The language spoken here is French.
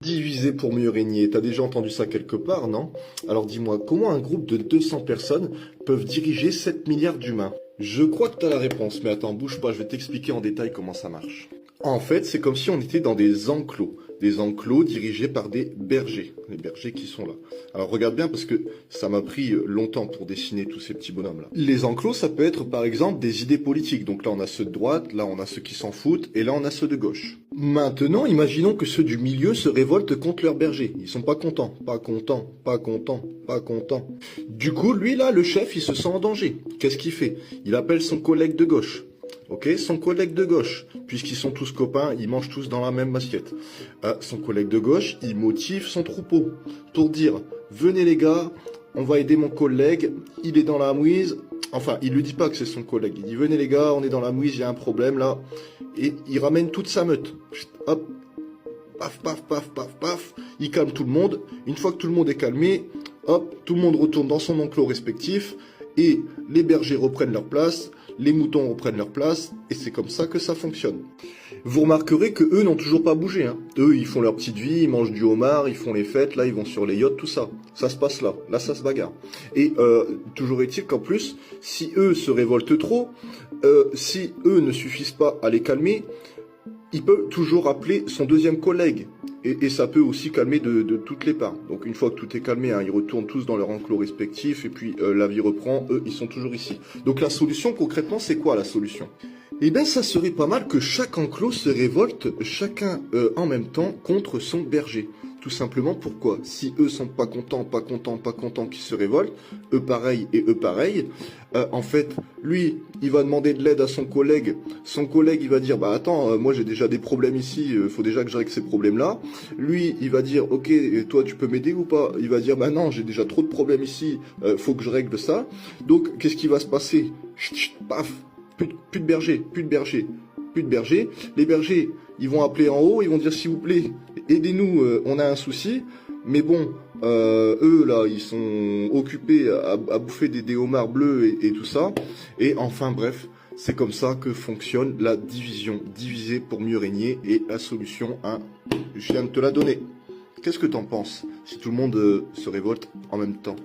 Diviser pour mieux régner, t'as déjà entendu ça quelque part, non? Alors dis-moi, comment un groupe de 200 personnes peuvent diriger 7 milliards d'humains? Je crois que t'as la réponse, mais attends, bouge pas, je vais t'expliquer en détail comment ça marche. En fait, c'est comme si on était dans des enclos dirigés par des bergers, les bergers qui sont là. Alors regarde bien parce que ça m'a pris longtemps pour dessiner tous ces petits bonhommes-là. Les enclos, ça peut être par exemple des idées politiques. Donc là, on a ceux de droite, là, on a ceux qui s'en foutent, et là, on a ceux de gauche. Maintenant, imaginons que ceux du milieu se révoltent contre leurs bergers. Ils sont pas contents, pas contents, pas contents, pas contents. Du coup, lui là, le chef, il se sent en danger. Qu'est-ce qu'il fait? Il appelle son collègue de gauche. Ok, son collègue de gauche, puisqu'ils sont tous copains, ils mangent tous dans la même assiette. Son collègue de gauche, il motive son troupeau pour dire, venez les gars, on va aider mon collègue, il est dans la mouise. Enfin, il lui dit pas que c'est son collègue, il dit, venez les gars, on est dans la mouise, il y a un problème là. Et il ramène toute sa meute. Hop, paf, paf, paf, paf, paf, il calme tout le monde. Une fois que tout le monde est calmé, hop, tout le monde retourne dans son enclos respectif, et les bergers reprennent leur place, les moutons reprennent leur place, et c'est comme ça que ça fonctionne. Vous remarquerez que eux n'ont toujours pas bougé, hein. Eux, ils font leur petite vie, ils mangent du homard, ils font les fêtes, là, ils vont sur les yachts, tout ça. Ça se passe là ça se bagarre. Et toujours est-il qu'en plus, si eux se révoltent trop, si eux ne suffisent pas à les calmer, il peut toujours appeler son deuxième collègue. Et ça peut aussi calmer de toutes les parts. Donc une fois que tout est calmé, hein, ils retournent tous dans leur enclos respectif et puis la vie reprend, eux ils sont toujours ici. Donc la solution concrètement c'est quoi la solution? Eh bien ça serait pas mal que chaque enclos se révolte chacun en même temps contre son berger. Tout simplement pourquoi? Si eux sont pas contents, qu'ils se révoltent, eux pareil et eux pareil, en fait, lui, il va demander de l'aide à son collègue il va dire, bah attends, moi j'ai déjà des problèmes ici, faut déjà que je règle ces problèmes-là. Lui, il va dire, ok, toi tu peux m'aider ou pas? Il va dire, bah non, j'ai déjà trop de problèmes ici, faut que je règle ça. Donc, qu'est-ce qui va se passer? Chut, chut, paf, plus de berger, plus de berger. Plus de bergers. Les bergers, ils vont appeler en haut, ils vont dire s'il vous plaît, aidez-nous, on a un souci. Mais bon, eux là, ils sont occupés à bouffer des homards bleus et tout ça. Et enfin bref, c'est comme ça que fonctionne la division. Diviser pour mieux régner. Et la solution, hein, je viens de te la donner. Qu'est-ce que t'en penses si tout le monde se révolte en même temps?